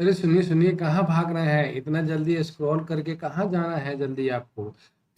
अरे सुनिए सुनिए, कहाँ भाग रहे हैं? इतना जल्दी स्क्रॉल करके कहाँ जाना है जल्दी आपको?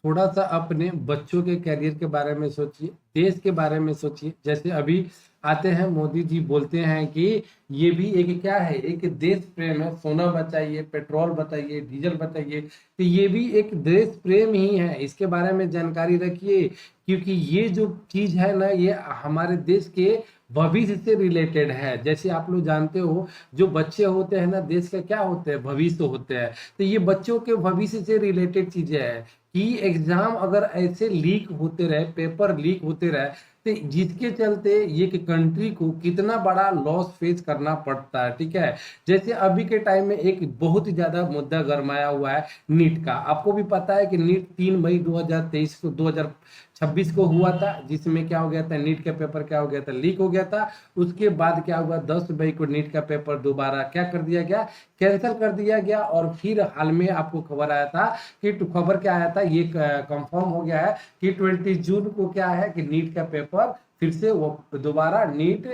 थोड़ा सा अपने बच्चों के करियर के बारे में सोचिए, देश के बारे में सोचिए। जैसे अभी आते हैं मोदी जी, बोलते हैं कि ये भी एक क्या है, एक देश प्रेम है। सोना बचाइए, पेट्रोल बचाइए, डीजल बचाइए, तो ये भी एक देश प्रेम ही है। इसके बारे में जानकारी रखिए, क्योंकि ये जो चीज है ना, ये हमारे देश के भविष्य से रिलेटेड है। जैसे आप लोग जानते हो, जो बच्चे होते हैं ना, देश का क्या होते हैं, भविष्य होते हैं। तो ये बच्चों के भविष्य से रिलेटेड चीजें हैं कि एग्जाम अगर ऐसे लीक होते रहे, पेपर लीक होते रहे, तो जिसके चलते ये कि कंट्री को कितना बड़ा लॉस फेस करना पड़ता है। ठीक है। जैसे अभी के टाइम में एक बहुत ही ज्यादा मुद्दा गरमाया हुआ है नीट का। आपको भी पता है कि नीट 3 मई 2023 को 2026 को हुआ था, जिसमें क्या हो गया था, नीट का पेपर क्या हो गया था, लीक हो गया था। उसके बाद क्या हुआ, 10 मई को नीट का पेपर दोबारा क्या कर दिया गया, कैंसिल कर दिया गया। और फिर हाल में आपको खबर आया था कि खबर क्या आया था, ये कंफर्म हो गया है कि 20 जून को क्या है कि नीट का पेपर फिर से वो दोबारा नीट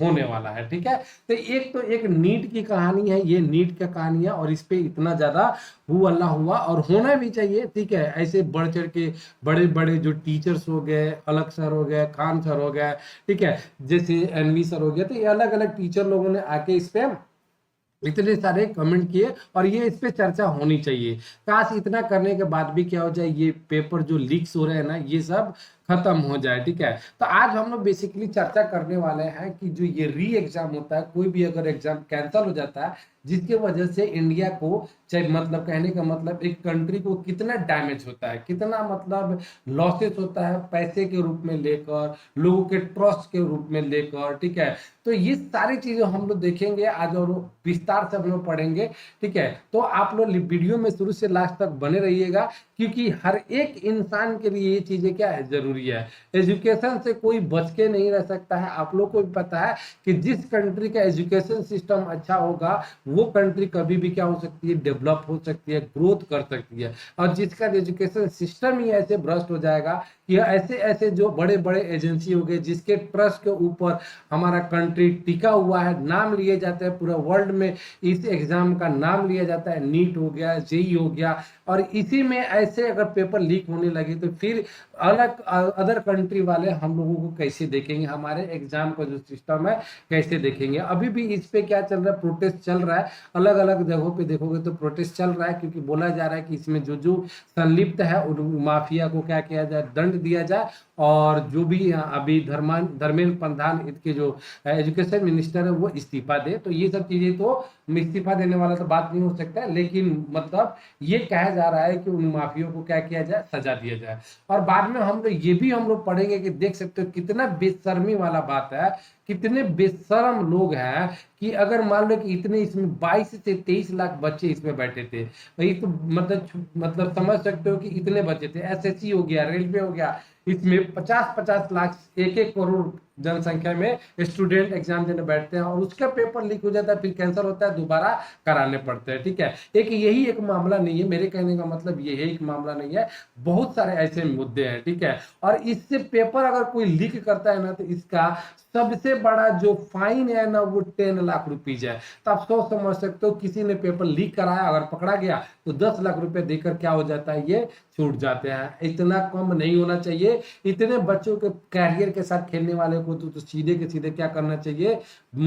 होने वाला है। ठीक है। तो एक नीट की कहानी है, ये नीट का कहानी है, और इस पे इतना ज्यादा हु अल्लाह हुआ, और होना भी चाहिए। ठीक है। ऐसे बढ़ चढ़ के बड़े बड़े जो टीचर्स हो गए, अलग सर हो गए, खान सर हो गए, ठीक है, जैसे एनवी सर हो गया, तो ये अलग अलग टीचर लोगों ने आके इस पे इतने सारे कमेंट किए, और ये इस पे चर्चा होनी चाहिए। काश इतना करने के बाद भी क्या हो जाए, ये पेपर जो लीक्स हो रहे हैं ना, ये सब खत्म हो जाए। ठीक है। तो आज हम लोग बेसिकली चर्चा करने वाले हैं कि जो ये री एग्जाम होता है, कोई भी अगर एग्जाम कैंसिल हो जाता है, जिसके वजह से इंडिया को, चाहे मतलब कहने का मतलब एक कंट्री को कितना डैमेज होता है, कितना मतलब लॉसेस होता है, पैसे के रूप में लेकर, लोगों के ट्रस्ट के रूप में लेकर। ठीक है। तो ये सारी चीजें हम लोग देखेंगे आज, और विस्तार से हम लोग पढ़ेंगे। ठीक है। तो आप लोग वीडियो में शुरू से लास्ट तक बने रहिएगा, क्योंकि हर एक इंसान के लिए ये चीजें क्या है, जरूरी है। एजुकेशन से कोई बच के नहीं रह सकता है। आप लोग को भी पता है कि जिस कंट्री का एजुकेशन सिस्टम अच्छा होगा, वो कंट्री कभी भी क्या हो सकती है, डेवलप हो सकती है, ग्रोथ कर सकती है। और जिसका एजुकेशन सिस्टम ही ऐसे भ्रष्ट हो जाएगा कि ऐसे ऐसे जो बड़े बड़े एजेंसी हो गए, जिसके ट्रस्ट के ऊपर हमारा कंट्री टिका हुआ है, नाम लिए जाते हैं पूरा वर्ल्ड में, इस एग्जाम का नाम लिया जाता है, नीट हो गया, जेई हो गया, और इसी में ऐसे अगर पेपर लीक होने लगे, तो फिर अलग अदर कंट्री वाले हम लोगों को कैसे देखेंगे, हमारे एग्जाम का जो सिस्टम है कैसे देखेंगे। अभी भी इस पे क्या चल रहा है, प्रोटेस्ट चल रहा है। अलग अलग जगहों पे देखोगे तो प्रोटेस्ट चल रहा है, क्योंकि बोला जा रहा है कि इसमें जो जो संलिप्त है उन माफिया को क्या किया जाए, दंड दिया जाए। और जो भी अभी धर्मेंद्र प्रधान इनके जो एजुकेशन मिनिस्टर है, वो इस्तीफा दे। तो ये सब चीजें तो इस्तीफा देने वाला तो बात नहीं हो सकता है, लेकिन मतलब ये कहा जा रहा है कि उन माफियों को क्या किया जाए, सजा दिया जाए। और बाद में हम लोग ये भी हम लोग पढ़ेंगे कि देख सकते हो कितना बेशर्मी वाला बात है, कितने बेशरम लोग हैं कि अगर मान लो कि इतने इसमें 22 से 23 लाख बच्चे इसमें बैठे थे। वही तो मतलब समझ सकते हो कि इतने बच्चे थे। एसएससी हो गया, रेलवे हो गया, इसमें 50-50 लाख, 1-1 करोड़ जनसंख्या में स्टूडेंट एग्जाम देने बैठते हैं, और उसका पेपर लीक हो जाता है, फिर कैंसिल होता है, दोबारा कराने पड़ते हैं। ठीक है। एक यही एक मामला नहीं है, मेरे कहने का मतलब ये एक मामला नहीं है, बहुत सारे ऐसे मुद्दे हैं। ठीक है। और इससे पेपर अगर कोई लीक करता है ना, तो इसका सबसे बड़ा जो फाइन है ना, वो 10 लाख रुपीज है। तो आप सोच समझ सकते हो, किसी ने पेपर लीक कराया, अगर पकड़ा गया, तो 10 लाख रुपए देकर क्या हो जाता है, ये छूट जाते हैं। इतना कम नहीं होना चाहिए। इतने बच्चों के कैरियर के साथ खेलने वाले को तो सीधे के सीधे क्या करना चाहिए,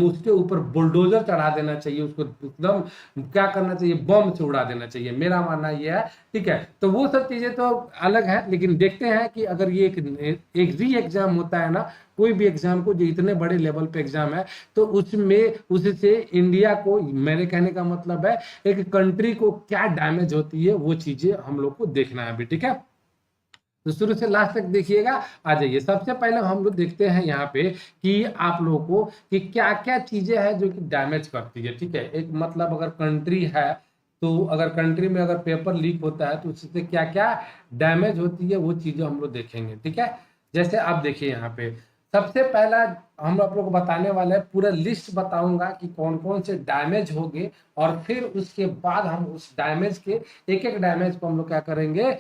उसके ऊपर बुलडोजर चढ़ा देना चाहिए, उसको एकदम क्या करना चाहिए, बम से उड़ा देना चाहिए। मेरा मानना यह है। ठीक है। तो वो सब चीजें तो अलग है, लेकिन देखते हैं कि अगर ये एक री एग्जाम होता है ना, कोई भी एग्जाम को, जो इतने बड़े लेवल पे एग्जाम है, तो उसमें उससे इंडिया को, मेरे कहने का मतलब है, एक कंट्री को क्या डैमेज होती है, वो चीजें हम लोग को देखना है अभी। ठीक है। तो शुरू से लास्ट तक देखिएगा। आ जाइए, सबसे पहले हम लोग देखते हैं यहाँ पे कि आप लोगों को कि क्या क्या चीजें हैं जो कि डैमेज करती है। ठीक है। एक मतलब अगर कंट्री है, तो अगर कंट्री में अगर पेपर लीक होता है, तो उससे क्या क्या डैमेज होती है, वो चीजें हम लोग देखेंगे। ठीक है। जैसे आप देखिए यहाँ पे, सबसे पहला हम आप लोग को बताने वाले हैं, पूरा लिस्ट बताऊंगा कि कौन कौन से डैमेज हो गए, और फिर उसके बाद हम उस डैमेज के एक एक डैमेज को हम लोग क्या करेंगे,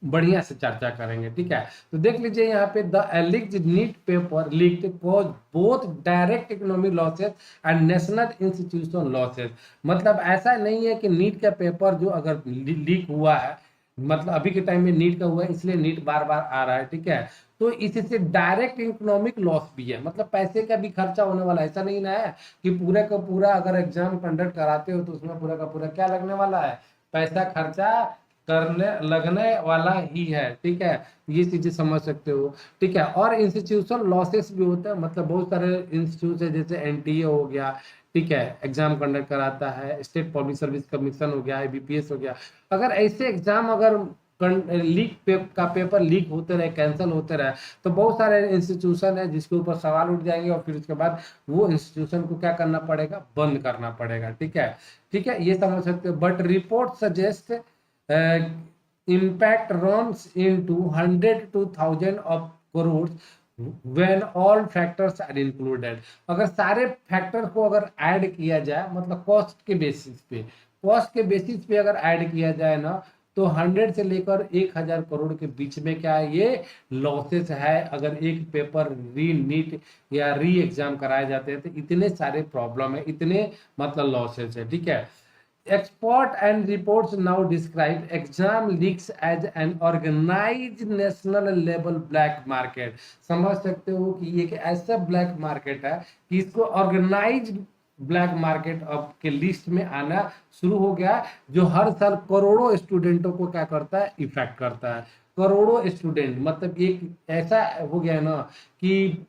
बढ़िया से चर्चा करेंगे। ठीक है, तो देख लीजिए यहाँ पे the alleged NEET paper leaked cause both direct economic losses and national institution losses. मतलब ऐसा नहीं है कि नीट का पेपर जो अगर लीक हुआ है, मतलब अभी के टाइम में नीट का हुआ है इसलिए नीट बार बार आ रहा है। ठीक है, तो इससे डायरेक्ट इकोनॉमिक लॉस भी है, मतलब पैसे का भी खर्चा होने वाला है। ऐसा नहीं ना है कि पूरा का पूरा अगर एग्जाम कंडक्ट कराते हो तो उसमें पूरा का पूरा क्या लगने वाला है, पैसा खर्चा करने लगने वाला ही है। ठीक है, ये चीजें समझ सकते हो। ठीक है, और इंस्टीट्यूशन लॉसेस भी होता है, मतलब बहुत सारे इंस्टीट्यूट है जैसे एनटीए हो गया, ठीक है, एग्जाम कंडक्ट कराता है, स्टेट पब्लिक सर्विस कमीशन हो गया, आईबीपीएस हो गया। अगर ऐसे एग्जाम अगर का पेपर लीक होते रहे, कैंसिल होते रहे, तो बहुत सारे इंस्टीट्यूशन है जिसके ऊपर सवाल उठ जाएंगे और फिर उसके बाद वो इंस्टीट्यूशन को क्या करना पड़ेगा, बंद करना पड़ेगा। ठीक है, ठीक है, ये समझ सकते हो। But report suggest impact runs into 100 to 1000 of crores when all factors are included। अगर सारे फैक्टर को अगर ऐड किया जाए, मतलब कॉस्ट के बेसिस पे अगर ऐड किया जाए ना, तो 100 से लेकर 1000 करोड़ के बीच में क्या है, ये लॉसेस है। अगर एक पेपर री नीट या री एग्जाम कराए जाते हैं तो इतने सारे प्रॉब्लम है, इतने मतलब लॉसेस है। ठीक है, expert and reports now describe exam leaks as an organized national level black market। समझ सकते हो कि ये एक ऐसा ब्लैक मार्केट है कि इसको ऑर्गेनाइज्ड ब्लैक मार्केट अब के लिस्ट में आना शुरू हो गया, जो हर साल करोड़ों स्टूडेंटों को क्या करता है, इफेक्ट करता है। करोड़ों स्टूडेंट, मतलब एक ऐसा हो गया है ना कि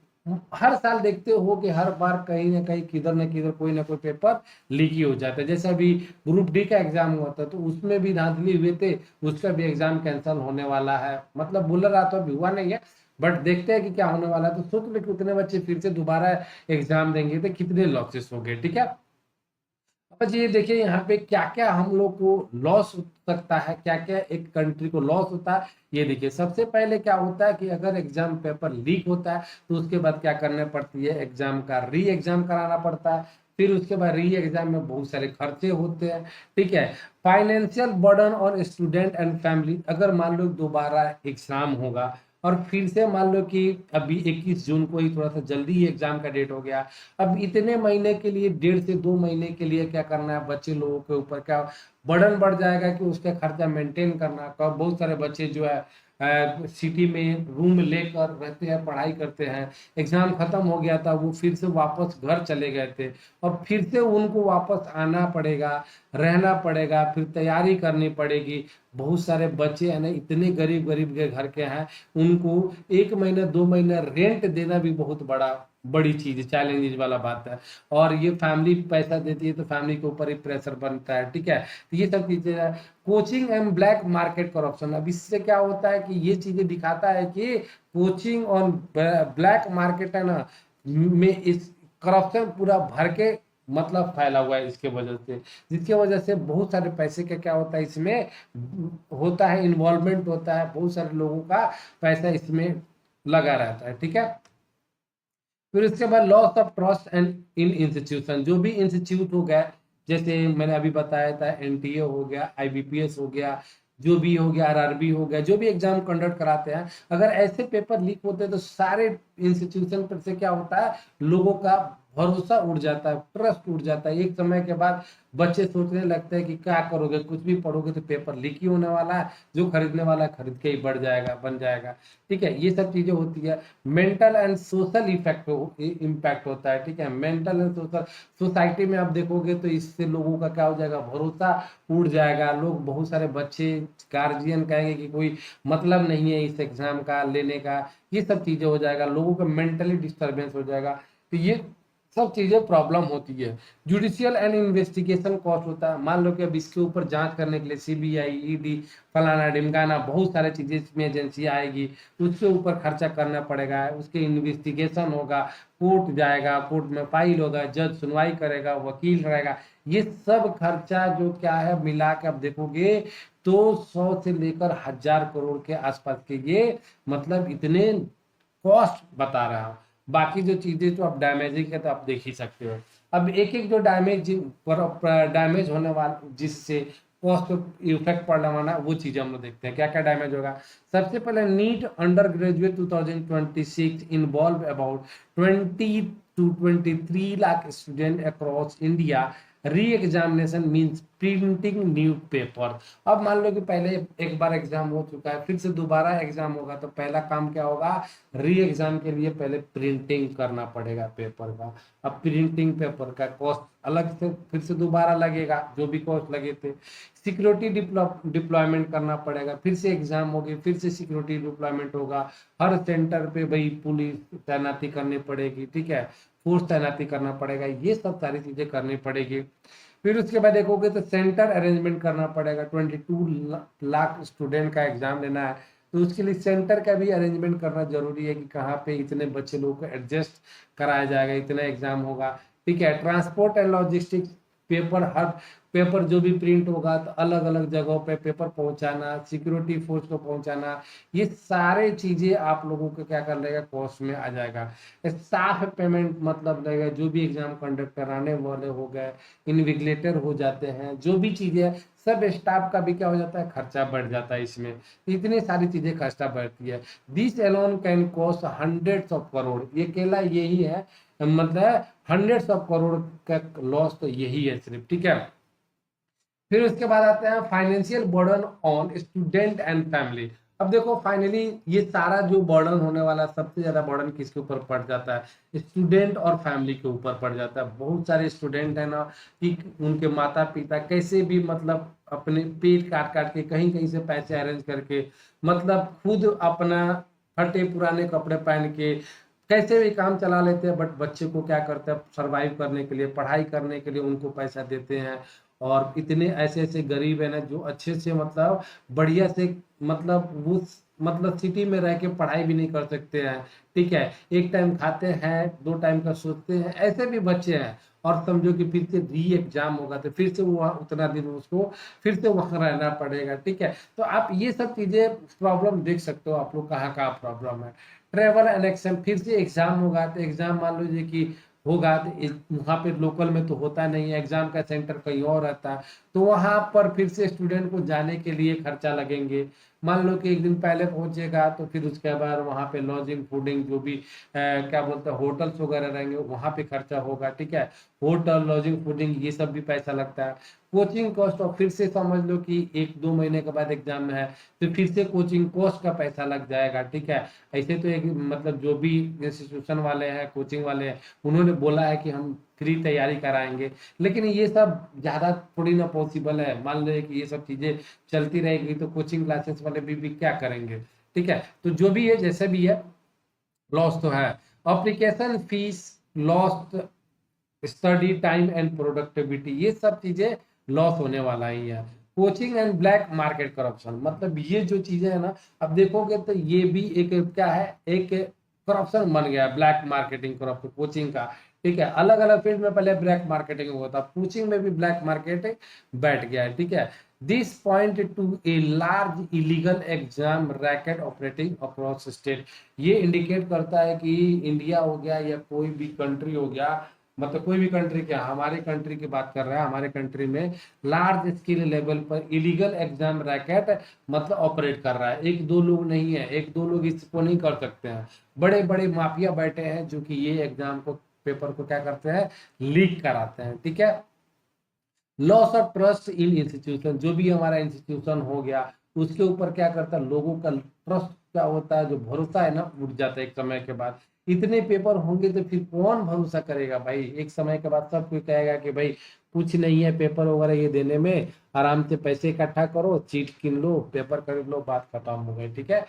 हर साल देखते हो कि हर बार कहीं ना कहीं किधर ना किधर कोई ना कोई पेपर लीक ही हो जाता है। जैसे अभी ग्रुप डी का एग्जाम हुआ था तो उसमें भी धांधली हुए थे, उसका भी एग्जाम कैंसिल होने वाला है। मतलब बोल रहा तो अभी हुआ नहीं है, बट देखते हैं कि क्या होने वाला है। तो सोच लो कि उतने बच्चे फिर से दोबारा एग्जाम देंगे तो कितने लॉसेस हो गए। ठीक है, अब ये देखिए यहाँ पे क्या क्या हम लोग को लॉस हो सकता है, क्या क्या एक कंट्री को लॉस होता है। ये देखिए, सबसे पहले क्या होता है कि अगर एग्जाम पेपर लीक होता है तो उसके बाद क्या करने पड़ती है, एग्जाम का री एग्जाम कराना पड़ता है। फिर उसके बाद री एग्जाम में बहुत सारे खर्चे होते हैं। ठीक है, financial burden on student and family. अगर मान लो दोबारा एग्जाम होगा और फिर से मान लो कि अभी 21 जून को ही थोड़ा सा जल्दी ही एग्जाम का डेट हो गया, अब इतने महीने के लिए, 1.5 से 2 महीने के लिए क्या करना है, बच्चे लोगों के ऊपर क्या बर्डन बढ़ जाएगा कि उसका खर्चा मेंटेन करना। कब बहुत सारे बच्चे जो है सिटी में रूम लेकर रहते हैं, पढ़ाई करते हैं। एग्जाम खत्म हो गया था, वो फिर से वापस घर चले गए थे और फिर से उनको वापस आना पड़ेगा, रहना पड़ेगा, फिर तैयारी करनी पड़ेगी। बहुत सारे बच्चे हैं ना, इतने गरीब गरीब के घर के हैं, उनको 1 महीना 2 महीना रेंट देना भी बहुत बड़ी चीज, चैलेंजेस वाला बात है। और ये फैमिली पैसा देती है तो फैमिली के ऊपर ही प्रेशर बनता है। ठीक है, तो ये सब चीजें है। Coaching and black market corruption, अब इससे क्या होता है कि ये चीजें दिखाता है कि कोचिंग और ब्लैक मार्केट है ना में इस करप्शन पूरा भर के मतलब फैला हुआ है इसके वजह से, जिसके वजह से बहुत सारे पैसे का क्या होता है इसमें होता है, इन्वॉल्वमेंट होता है, बहुत सारे लोगों का पैसा इसमें लगा रहता है। ठीक है, फिर उसके बाद loss of trust and in institution, जो भी इंस्टीट्यूट हो गया, जैसे मैंने अभी बताया था एनटीए हो गया, आईबीपीएस हो गया, जो भी हो गया, आरआरबी हो गया, जो भी एग्जाम कंडक्ट कराते हैं, अगर ऐसे पेपर लीक होते हैं तो सारे इंस्टीट्यूशन पर से क्या होता है, लोगों का भरोसा उड़ जाता है, ट्रस्ट उड़ जाता है। एक समय के बाद बच्चे सोचने लगते हैं कि क्या करोगे, कुछ भी पढ़ोगे तो पेपर लीक ही होने वाला है, जो खरीदने वाला है खरीद के ही बढ़ जाएगा, बन जाएगा। ठीक है, ये सब चीजें होती है। Mental and social effect impact होता है। ठीक है, मेंटल एंड सोशल, सोसाइटी में आप देखोगे तो इससे लोगों का क्या हो जाएगा, भरोसा उड़ जाएगा। लोग, बहुत सारे बच्चे, गार्जियन कहेंगे कि कोई मतलब नहीं है इस एग्जाम का लेने का, ये सब चीजें हो जाएगा, लोगों का मेंटली डिस्टर्बेंस हो जाएगा। तो ये सब चीजें प्रॉब्लम होती है। जुडिशियल एंड इन्वेस्टिगेशन कॉस्ट होता है, मान लो कि अब इसके ऊपर जांच करने के लिए सीबीआई, ईडी, फलाना ढिमकाना, बहुत सारे चीजें इसमें एजेंसी आएगी, उसके ऊपर खर्चा करना पड़ेगा, उसके इन्वेस्टिगेशन होगा, कोर्ट जाएगा, कोर्ट में फाइल होगा, जज सुनवाई करेगा, वकील रहेगा। ये सब खर्चा जो क्या है मिला के आप देखोगे तो 100 से लेकर 1000 करोड़ के आसपास के ये मतलब इतने कॉस्ट बता रहा हूँ। बाकी जो चीजें तो आप डैमेजिंग है तो आप देख ही सकते हो। अब एक एक जो डैमेज होने वाला जिससे कॉस्ट इफेक्ट पड़ना, वो चीजें हम लोग देखते हैं क्या क्या डैमेज होगा। सबसे पहले NEET undergraduate 2026 involve about 20 to 23 lakh student across India. Re examination means printing new paper. अब मान लो कि पहले एक बार एग्जाम हो चुका है, फिर से दोबारा एग्जाम होगा, तो पहला काम क्या होगा, री एग्जाम के लिए पहले प्रिंटिंग करना पड़ेगा पेपर का। अब प्रिंटिंग पेपर का कॉस्ट अलग से फिर से दोबारा लगेगा, जो भी कॉस्ट लगे थे। सिक्योरिटी डिप्लॉयमेंट करना पड़ेगा, फिर से एग्जाम होगी, फिर से सिक्योरिटी डिप्लॉयमेंट होगा। हर सेंटर पे भाई पुलिस तैनाती करनी पड़ेगी, ठीक है, फोर्स तैनाती करना पड़ेगा, ये सब सारी चीजें करनी पड़ेगी। फिर उसके बाद देखोगे तो सेंटर अरेंजमेंट करना पड़ेगा। 22 लाख स्टूडेंट का एग्जाम लेना है, तो उसके लिए सेंटर का भी अरेंजमेंट करना जरूरी है कि कहाँ पे इतने बच्चे लोगों को एडजस्ट कराया जाएगा, इतना एग्जाम होगा, ठीक है। Transport and logistics, paper her paper जो भी प्रिंट होगा तो अलग अलग जगहों पे पेपर पहुंचाना, सिक्योरिटी फोर्स को पहुंचाना, ये सारे चीजें आप लोगों को क्या कर लेगा, कॉस्ट में आ जाएगा। स्टाफ पेमेंट मतलब लगेगा, जो भी एग्जाम कंडक्ट कराने वाले हो गए, इन्विजिलेटर हो जाते हैं, जो भी चीजें, सब स्टाफ का भी क्या हो जाता है, खर्चा बढ़ जाता है इसमें। इतनी सारी चीजें खर्चा बढ़ती है। This alone can cost hundreds of crore, ये अकेला यही है, मतलब हंड्रेड्स ऑफ करोड़ का लॉस तो यही है सिर्फ, ठीक है। फिर उसके बाद आते हैं financial burden on student and family. अब देखो फाइनली ये सारा जो बर्डन होने वाला, सबसे ज्यादा बर्डन किसके ऊपर पड़ जाता है, स्टूडेंट और फैमिली के ऊपर पड़ जाता है। बहुत सारे स्टूडेंट है ना कि उनके माता पिता कैसे भी मतलब अपने पेट काट काट के कहीं कहीं से पैसे अरेंज करके, मतलब खुद अपना फटे पुराने कपड़े पहन के कैसे भी काम चला लेते हैं, बट बच्चे को क्या करते हैं, सर्वाइव करने के लिए, पढ़ाई करने के लिए उनको पैसा देते हैं। और इतने ऐसे ऐसे गरीब है ना जो अच्छे से मतलब बढ़िया से मतलब वो मतलब सिटी में रह के पढ़ाई भी नहीं कर सकते हैं, ठीक है। एक टाइम खाते हैं, दो टाइम का सोचते हैं, ऐसे भी बच्चे हैं। और समझो कि फिर से री एग्जाम होगा तो फिर से वो उतना दिन उसको फिर से वहां रहना पड़ेगा, ठीक है। तो आप ये सब चीजें प्रॉब्लम देख सकते हो, आप लोग कहाँ कहाँ प्रॉब्लम है। ट्रेवल इलेक्शन, फिर से एग्जाम होगा तो एग्जाम मान लीजिए कि होगा तो वहाँ पे लोकल में तो होता नहीं है, एग्जाम का सेंटर कहीं और रहता है, तो वहां पर फिर से स्टूडेंट को जाने के लिए खर्चा लगेंगे। मान लो कि एक दिन पहले पहुंचेगा तो फिर उसके बाद वहां पे लॉजिंग फूडिंग जो भी क्या बोलते हैं होटल्स वगैरह रहेंगे वहां पे खर्चा होगा, ठीक है। होटल लॉजिंग फूडिंग ये सब भी पैसा लगता है। कोचिंग कॉस्ट, और फिर से समझ लो कि एक दो महीने के बाद एग्जाम है तो फिर से कोचिंग कॉस्ट का पैसा लग जाएगा, ठीक है। ऐसे तो एक मतलब जो भी इंस्टीट्यूशन वाले हैं, कोचिंग वाले हैं, उन्होंने बोला है कि हम फ्री तैयारी कराएंगे, लेकिन ये सब ज्यादा थोड़ी ना पॉसिबल है। मान लो कि ये सब चीजें चलती रहेगी तो कोचिंग क्लासेस वाले भी क्या करेंगे, ठीक है। तो जो भी है जैसे भी है, लॉस तो है। Application fees, lost study time and productivity, ये सब चीजें लॉस होने वाला ही है। Coaching and black market corruption, मतलब ये जो चीजें है ना, अब देखोगे तो ये भी एक क्या है, एक करप्शन बन गया, ब्लैक मार्केटिंग करप्शन कोचिंग का, ठीक है। अलग अलग फील्ड में पहले ब्लैक मार्केटिंग हुआ था, कोचिंग में भी ब्लैक मार्केटिंग बैठ गया है, ठीक है। This point two a large illegal exam racket operating across state, ये इंडिकेट करता है कि इंडिया हो गया या कोई भी कंट्री हो गया, मतलब कोई भी कंट्री, क्या हमारे कंट्री की बात कर रहा है, हमारे कंट्री में लार्ज स्केल लेवल पर इलीगल एग्जाम रैकेट मतलब ऑपरेट कर रहा है। एक दो लोग नहीं है, एक दो लोग इसको नहीं कर सकते हैं, बड़े बड़े माफिया बैठे हैं जो कि ये एग्जाम को पेपर को क्या करते हैं, लीक कराते हैं, ठीक है। Loss of trust in institution, जो भी हमारा इंस्टीट्यूशन हो गया उसके ऊपर क्या करता है, लोगों का ट्रस्ट क्या होता है, जो भरोसा है ना, उठ जाता है एक समय के बाद। इतने पेपर होंगे तो फिर कौन भरोसा करेगा भाई, एक समय के बाद सब कोई कहेगा कि भाई कुछ नहीं है पेपर वगैरह ये देने में, आराम से पैसे इकट्ठा करो, चीट किन लो, पेपर खरीद लो, बात खत्म हो गई, ठीक है।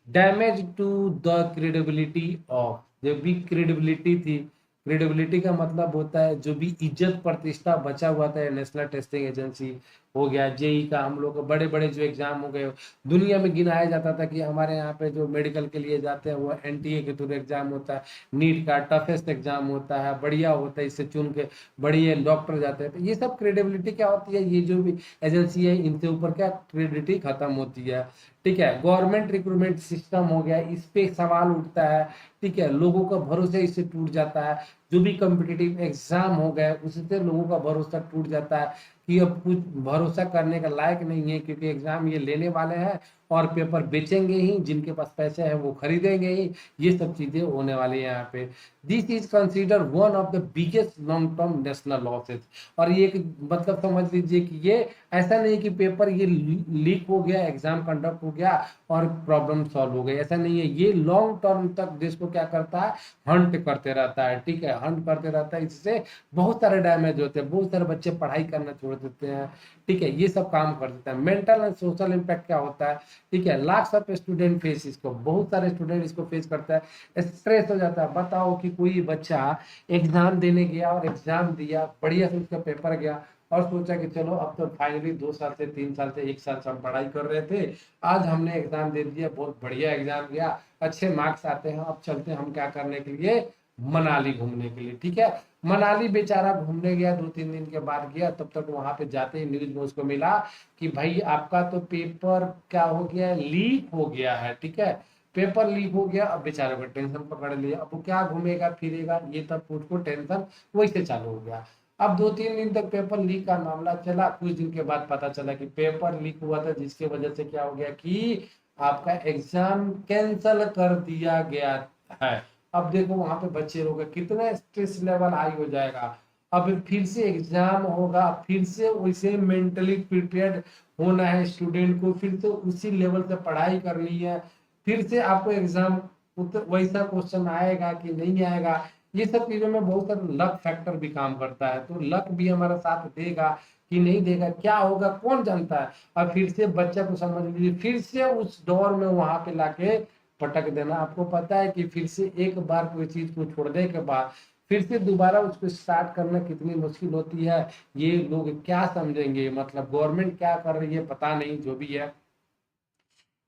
Damage to the credibility of, जो भी क्रेडिबिलिटी थी, क्रेडिबिलिटी का मतलब होता है जो भी इज्जत प्रतिष्ठा बचा हुआ था, नेशनल टेस्टिंग एजेंसी हो गया, जेई का, हम लोग बड़े बड़े जो एग्जाम हो गए, दुनिया में गिनाया जाता था कि हमारे यहाँ पे जो मेडिकल के लिए जाते हैं वो एनटीए के थ्रू एग्जाम होता है, नीट का टफेस्ट एग्जाम होता है, बढ़िया होता है, इससे चुन के बढ़िया डॉक्टर जाते हैं। तो ये सब क्रेडिबिलिटी क्या होती है, ये जो भी एजेंसी है इनके ऊपर क्या क्रेडिबिलिटी खत्म होती है, ठीक है। गवर्नमेंट रिक्रूटमेंट सिस्टम हो गया, इस पे सवाल उठता है, ठीक है, लोगों का भरोसा इससे टूट जाता है। जो भी कॉम्पिटिटिव एग्जाम हो गए उससे लोगों का भरोसा टूट जाता है कि अब कुछ भरोसा करने का लायक नहीं है, क्योंकि एग्जाम ये लेने वाले हैं और पेपर बेचेंगे ही, जिनके पास पैसे हैं वो खरीदेंगे ही। ये सब चीजें होने वाली है यहाँ पे। This is consider one of the biggest long term national losses. और ये एक मतलब समझ लीजिए कि ये ऐसा नहीं कि पेपर ये लीक हो गया, एग्जाम कंडक्ट हो गया और प्रॉब्लम सॉल्व हो गई, ऐसा नहीं है। ये लॉन्ग टर्म तक देश को क्या करता है, हंट करते रहता है। ठीक है, हंट करते रहता है, इससे बहुत सारे डैमेज होते हैं, बहुत सारे बच्चे पढ़ाई करना छोड़ देते हैं। ठीक है, ये सब काम कर देता है। मेंटल एंड सोशल इम्पैक्ट क्या होता है, ठीक है, लाख्स ऑफ स्टूडेंट फेस इसको, बहुत सारे स्टूडेंट इसको फेस करता है, स्ट्रेस हो जाता है। बताओ कि कोई बच्चा एग्जाम देने गया और एग्जाम दिया, बढ़िया से उसका पेपर गया और सोचा कि चलो अब तो फाइनली 2 साल से 3 साल से 1 साल से हम पढ़ाई कर रहे थे, आज हमने एग्जाम दे दिया, बहुत बढ़िया एग्जाम गया, अच्छे मार्क्स आते हैं, अब चलते हैं हम क्या करने के लिए, मनाली घूमने के लिए। ठीक है, मनाली बेचारा घूमने गया, 2-3 दिन के बाद गया, तब तक वहां पे जाते ही न्यूज में उसको मिला कि भाई आपका तो पेपर क्या हो गया है, लीक हो गया है। ठीक है, पेपर लीक हो गया। अब बेचारे को टेंशन पकड़ लिया, अब वो क्या घूमेगा फिरेगा, ये तब उसको टेंशन वही से चालू हो गया। अब 2-3 दिन तक पेपर लीक का मामला चला, कुछ दिन के बाद पता चला कि पेपर लीक हुआ था, जिसके वजह से क्या हो गया कि आपका एग्जाम कैंसल कर दिया गया है। अब देखो वहां पे बच्चे लोग का कितना स्ट्रेस लेवल हाई हो जाएगा। अब फिर से एग्जाम होगा, फिर से वैसे मेंटली प्रिपेयर्ड होना है स्टूडेंट को, फिर से उसी लेवल से पढ़ाई करनी है, फिर से आपको एग्जाम वैसा क्वेश्चन आएगा कि नहीं आएगा। ये सब चीजों में बहुत सारा लक फैक्टर भी काम करता है, तो लक भी हमारा साथ देगा कि नहीं देगा, क्या होगा कौन जानता है। और फिर से बच्चा को समझ लीजिए, फिर से उस दौर में वहां पे लाके पटक देना। आपको पता है कि फिर से एक बार कोई चीज को छोड़ने के बाद फिर से दोबारा उसको स्टार्ट करना कितनी मुश्किल होती है, ये लोग क्या समझेंगे, मतलब गवर्नमेंट क्या कर रही है पता नहीं, जो भी है।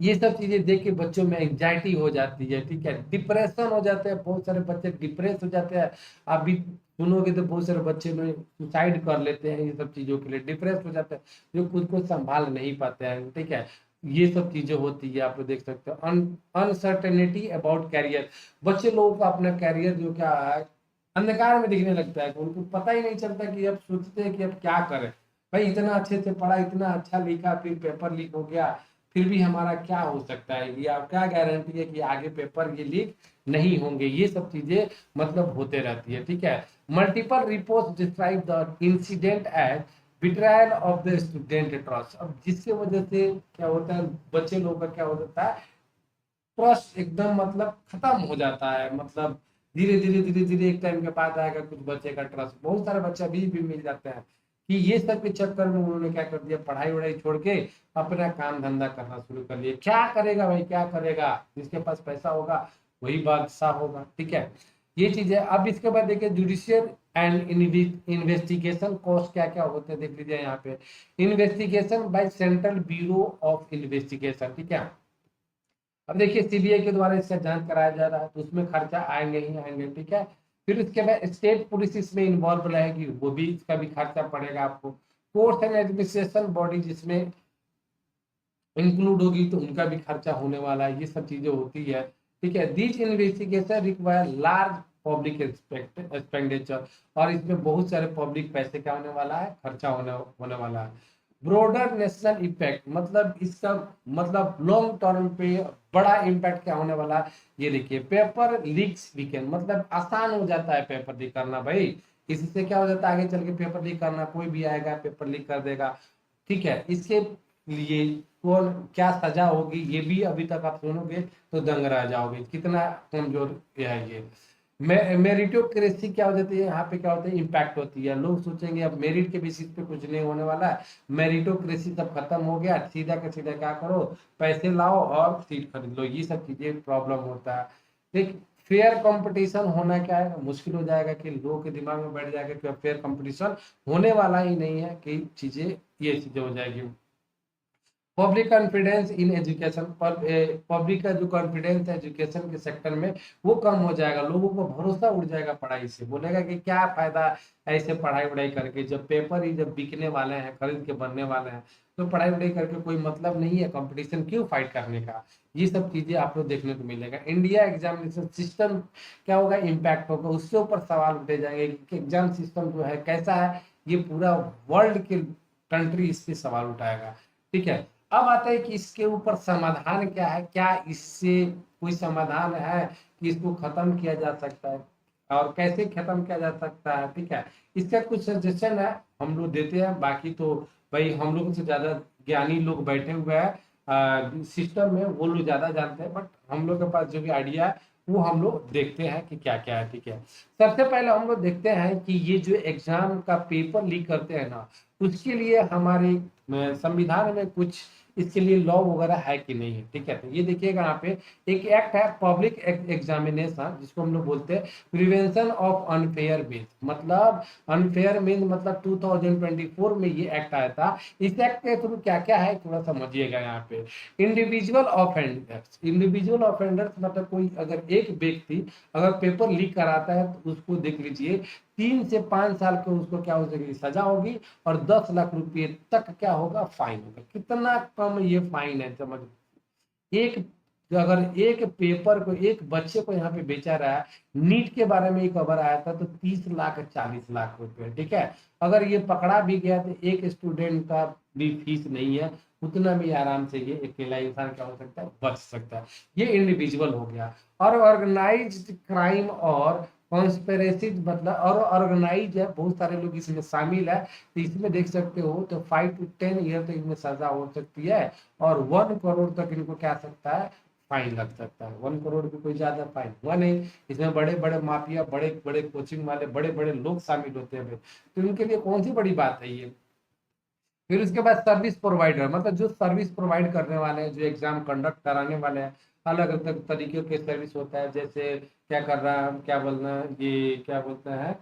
ये सब चीजें देख के बच्चों में एंजाइटी हो जाती है। ठीक है, डिप्रेशन हो जाते हैं, बहुत सारे बच्चे डिप्रेस हो जाते हैं। आप भी सुनोगे तो बहुत सारे बच्चे लोग सुसाइड कर लेते हैं, ये सब चीजों के लिए डिप्रेस हो जाते हैं, जो खुद को संभाल नहीं पाते हैं। ठीक है, ये सब चीजें होती है, आप लोग देख सकते हो। अनसर्टेनिटी अबाउट कैरियर, बच्चे लोगों का अपना कैरियर जो क्या है अंधकार में दिखने लगता है, उनको पता ही नहीं चलता कि अब सोचते हैं कि अब क्या करें। भाई इतना अच्छे से पढ़ा, इतना अच्छा लिखा, फिर पेपर लीक हो गया, फिर भी हमारा क्या हो सकता है, ये आप क्या गारंटी है कि आगे पेपर ये लीक नहीं होंगे। ये सब चीजें मतलब होते रहती है। ठीक है, multiple reports describe the incident as betrayal of the student trust. अब जिसके वजह से क्या होता है, बच्चे लोगों का क्या हो जाता है, ट्रस्ट एकदम मतलब खत्म हो जाता है। मतलब धीरे धीरे धीरे धीरे एक टाइम के बाद आएगा कुछ बच्चे का ट्रस्ट, बहुत सारे बच्चे अभी भी मिल जाते हैं कि ये सब के चक्कर में उन्होंने क्या कर दिया, पढ़ाई वढ़ाई छोड़ के अपना काम धंधा करना शुरू कर लिया। क्या करेगा भाई, क्या करेगा, जिसके पास पैसा होगा वही बादशाह होगा। ठीक है, ये चीज है। अब इसके बाद देखिए जुडिशियल एंड इन्वेस्टिगेशन कॉस्ट क्या क्या होते हैं, देख लीजिए यहाँ पे। Investigation by central bureau of investigation. ठीक है, अब देखिए सीबीआई के द्वारा इसका जांच कराया जा रहा है, तो उसमें खर्चा आएंगे ही आएंगे। ठीक है, फिर उसके बाद स्टेट पुलिस इसमें इन्वॉल्व रहेगी, वो भी इसका भी खर्चा पड़ेगा आपको। कोर्ट्स एंड एडमिनिस्ट्रेशन बॉडी जिसमें इंक्लूड होगी, तो उनका भी खर्चा होने वाला है। ये सब चीजें होती है। ठीक है, this investigation require large public expenditure, और इसमें बहुत सारे पब्लिक पैसे क्या होने वाला है, खर्चा होने वाला है। ब्रॉडर नेशनल इम्पैक्ट, मतलब इसका मतलब लॉन्ग टर्म पे बड़ा इम्पैक्ट क्या होने वाला है, ये देखिए। पेपर लीक्स वीकेंड, मतलब आसान हो जाता है पेपर लीक करना भाई, इससे क्या हो जाता है आगे चल के पेपर लीक करना, कोई भी आएगा पेपर लीक कर देगा। ठीक है, इसके लिए कौन क्या सजा होगी, ये भी अभी तक आप सुनोगे तो दंग रह जाओगे, कितना कमजोर है ये। मेरिटोक्रेसी क्या हो जाती है, यहाँ पे क्या होता है, इम्पैक्ट होती है। लोग सोचेंगे अब मेरिट के बेसिस पे कुछ नहीं होने वाला है, मेरिटोक्रेसी सब खत्म हो गया, सीधा का सीधा क्या करो, पैसे लाओ और सीट खरीद लो, ये सब चीजें प्रॉब्लम होता है। एक फेयर कंपटीशन होना क्या है, मुश्किल हो जाएगा कि लोगों के दिमाग में बैठ जाएगा कि फेयर कंपटीशन होने वाला ही नहीं है, कि चीजें ये चीजें हो जाएगी। Public confidence in education, public का जो कॉन्फिडेंस है एजुकेशन के सेक्टर में वो कम हो जाएगा, लोगों को भरोसा उड़ जाएगा पढ़ाई से, बोलेगा कि क्या फायदा ऐसे पढ़ाई वढ़ाई करके, जब पेपर ही जब बिकने वाले हैं, खरीद के बनने वाले हैं, तो पढ़ाई वढ़ाई करके कोई मतलब नहीं है, कंपटीशन क्यों फाइट करने का। ये सब चीजें आपको देखने को मिलेगा। इंडिया एग्जामिनेशन सिस्टम क्या होगा, इम्पैक्ट होगा, उसके ऊपर सवाल उठे जाएंगे कि एग्जाम सिस्टम जो है कैसा है, ये पूरा वर्ल्ड के कंट्री इस पे सवाल उठाएगा। ठीक है, अब आता है कि इसके ऊपर समाधान क्या है, क्या इससे कोई समाधान है कि इसको खत्म किया जा सकता है और कैसे खत्म किया जा सकता है। ठीक है, इसका कुछ सजेशन है, हम लोग देते हैं, बाकी तो भाई हम लोग से ज्यादा ज्ञानी लोग बैठे हुए हैं सिस्टम में, वो लोग ज्यादा जानते हैं, बट हम लोग के पास जो भी आइडिया है वो हम लोग देखते हैं कि क्या क्या है। ठीक है, सबसे पहले हम लोग देखते हैं कि ये जो एग्जाम का पेपर लीक करते हैं ना, उसके लिए हमारे संविधान में कुछ इसके लिए लॉ वगैरह है कि नहीं है। ठीक है, तो ये देखिएगा यहाँ पे एक एक्ट है पब्लिक एग्जामिनेशन, जिसको हम लोग बोलते हैं प्रिवेंशन ऑफ अनफेयर मीन्स, मतलब अनफेयर मीन्स मतलब 2024 में ये एक्ट आया था। इस एक्ट के थ्रू क्या क्या है थोड़ा समझिएगा यहाँ पे। इंडिविजुअल ऑफेंडर्स, इंडिविजुअल ऑफेंडर्स मतलब कोई अगर एक व्यक्ति अगर पेपर लीक कराता है तो उसको देख लीजिए 3 से 5 साल के उसको क्या हो सकेगी, सजा होगी, और 10 लाख रुपए तक क्या होगा, फाइन होगा। कितना कम ये फाइन है, समझ। एक अगर एक पेपर को एक बच्चे को यहाँ पे बेचा रहा है, नीट के बारे में एक खबर आया था तो 30 लाख 40 लाख रुपए। ठीक है, अगर ये पकड़ा भी गया तो एक स्टूडेंट का भी फीस नहीं है, उतना भी आराम से ये अकेला इंसान क्या हो सकता है, बच सकता है। ये इंडिविजुअल हो गया। और ऑर्गेनाइज्ड क्राइम और कॉन्स्पिरेसी मतलब और ऑर्गेनाइज है, बहुत सारे लोग इसमें शामिल है, तो इसमें देख सकते हो तो 5 to 10 ईयर तक इनमें सजा हो सकती है, और 1 करोड़ तक इनको क्या सकता है, फाइन लग सकता है। 1 करोड़ भी कोई ज्यादा फाइन हुआ नहीं, इसमें बड़े बड़े माफिया, बड़े बड़े कोचिंग वाले, बड़े बड़े लोग शामिल होते हैं, तो इनके लिए कौन सी बड़ी बात है ये। फिर उसके बाद सर्विस प्रोवाइडर, मतलब जो सर्विस प्रोवाइड करने वाले हैं, जो एग्जाम कंडक्ट कराने वाले हैं, अलग अलग तरीके के सर्विस होता है, जैसे क्या कर रहा है, क्या बोलना, ये क्या बोलते हैं,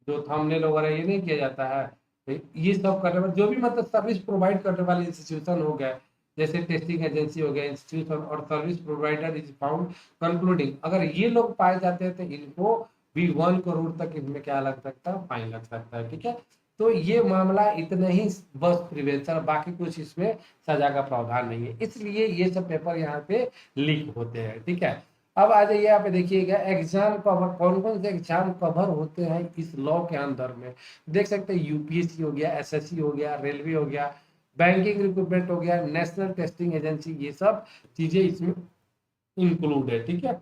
जो थंबनेल वगैरह ये नहीं किया जाता है, ये सब करने वाले जो भी मतलब सर्विस प्रोवाइड करने वाले इंस्टीट्यूशन हो गए, जैसे टेस्टिंग एजेंसी हो गया, इंस्टीट्यूशन और service provider is found concluding, अगर ये लोग पाए जाते हैं तो इनको भी 1 करोड़ तक इनमें क्या लग सकता है, फाइन लग सकता है। ठीक है, तो ये मामला इतने ही बस प्रिवेंशन, बाकी कुछ इसमें सजा का प्रावधान नहीं है, इसलिए ये सब पेपर यहाँ पे लीक होते हैं। ठीक है, अब आ जाइए यहाँ पे देखिएगा एग्जाम कवर, कौन कौन से एग्जाम कवर होते हैं इस लॉ के अंदर में। देख सकते हैं यूपीएससी हो गया, एसएससी हो गया, रेलवे हो गया, बैंकिंग रिक्रूटमेंट हो गया, नेशनल टेस्टिंग एजेंसी, ये सब चीजें इसमें इंक्लूड है। ठीक है,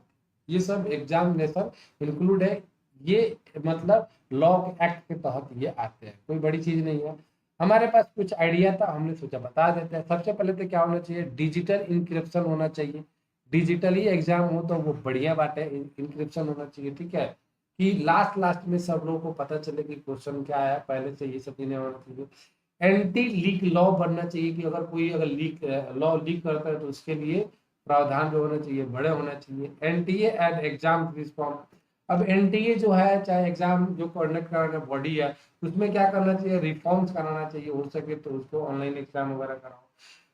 ये सब एग्जामिनेशन इंक्लूड है, ये मतलब लॉ एक्ट के तहत ये आते हैं, कोई बड़ी चीज नहीं है। हमारे पास कुछ आइडिया था, हमने सोचा बता देते हैं। सबसे पहले तो क्या होना चाहिए, डिजिटल इंक्रिप्शन होना चाहिए, डिजिटली एग्जाम हो तो वो बढ़िया बात है, इंक्रिप्शन होना चाहिए। ठीक है, कि लास्ट लास्ट में सब लोगों को पता चले कि क्वेश्चन क्या है, पहले से ये सब चीजें होना चाहिए। एंटी लीक लॉ बनना चाहिए, कि अगर कोई अगर लीक लॉ लीक करता है तो उसके लिए प्रावधान जो होना चाहिए बड़े होना चाहिए। एनटीए एंड एग्जाम रिस्पॉन्स, अब एनटीए जो है चाहे एग्जाम जो कंडक्ट कराने बॉडी है, उसमें क्या करना चाहिए, रिफॉर्म्स कराना चाहिए, हो सके तो उसको ऑनलाइन एग्जाम वगैरह कराओ।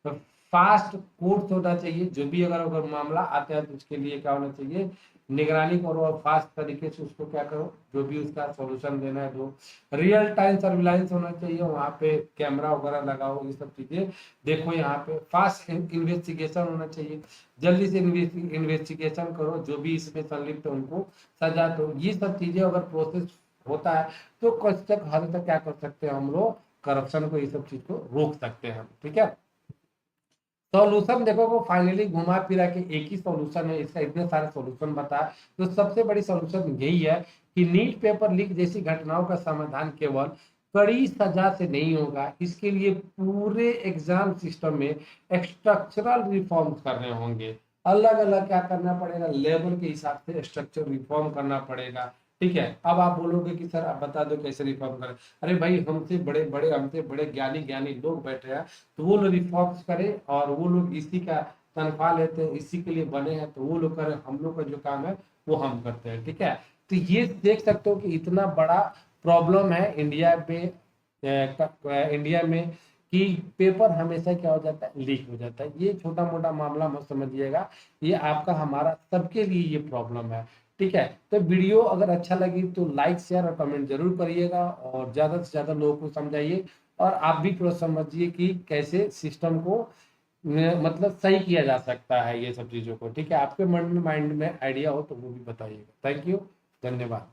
तो फास्ट कोर्स होना चाहिए, जो भी अगर अगर मामला आता है तो उसके लिए क्या होना चाहिए, निगरानी करो और फास्ट तरीके से उसको क्या करो, जो भी उसका सॉल्यूशन देना है दो। रियल टाइम सर्विलांस होना चाहिए, वहाँ पे कैमरा वगैरह लगाओ, ये सब चीजें देखो। यहाँ पे फास्ट इन्वेस्टिगेशन होना चाहिए, जल्दी से इन्वेस्टिगेशन करो, जो भी इसमें संलिप्त है उनको सजा दो। ये सब चीजें अगर प्रोसेस होता है तो कुछ तक हद तक क्या कर सकते हैं हम लोग, करप्शन को, ये सब चीज को रोक सकते हैं। ठीक है, सॉल्यूशन देखो वो फाइनली घुमा फिरा के एक ही सॉल्यूशन है, इसका इतने सारे सॉल्यूशन बताया, तो सबसे बड़ी सॉल्यूशन यही है कि नीट पेपर लीक जैसी घटनाओं का समाधान केवल कड़ी सजा से नहीं होगा, इसके लिए पूरे एग्जाम सिस्टम में स्ट्रक्चरल रिफॉर्म्स करने होंगे। अलग अलग क्या करना पड़ेगा, लेवल के हिसाब से स्ट्रक्चर रिफॉर्म करना पड़ेगा। ठीक है, अब आप बोलोगे कि सर आप बता दो कैसे रिफॉर्म करें, अरे भाई हमसे बड़े ज्ञानी ज्ञानी लोग बैठे हैं, तो वो लोग रिफॉर्म्स करें, और वो लोग इसी का तनख्वाह लेते हैं, इसी के लिए बने हैं, तो वो लोग करें, हम लोग का जो काम है वो हम करते हैं। ठीक है, तो ये देख सकते हो कि इतना बड़ा प्रॉब्लम है इंडिया पे, इंडिया में, कि पेपर हमेशा क्या हो जाता है, लीक हो जाता है। ये छोटा मोटा मामला मत समझिएगा, ये आपका हमारा सबके लिए ये प्रॉब्लम है। ठीक है, तो वीडियो अगर अच्छा लगी तो लाइक शेयर और कमेंट जरूर करिएगा, और ज्यादा से ज्यादा लोगों को समझाइए, और आप भी थोड़ा समझिए कि कैसे सिस्टम को मतलब सही किया जा सकता है ये सब चीजों को। ठीक है, आपके मन में माइंड में आइडिया हो तो वो भी बताइएगा। थैंक यू, धन्यवाद।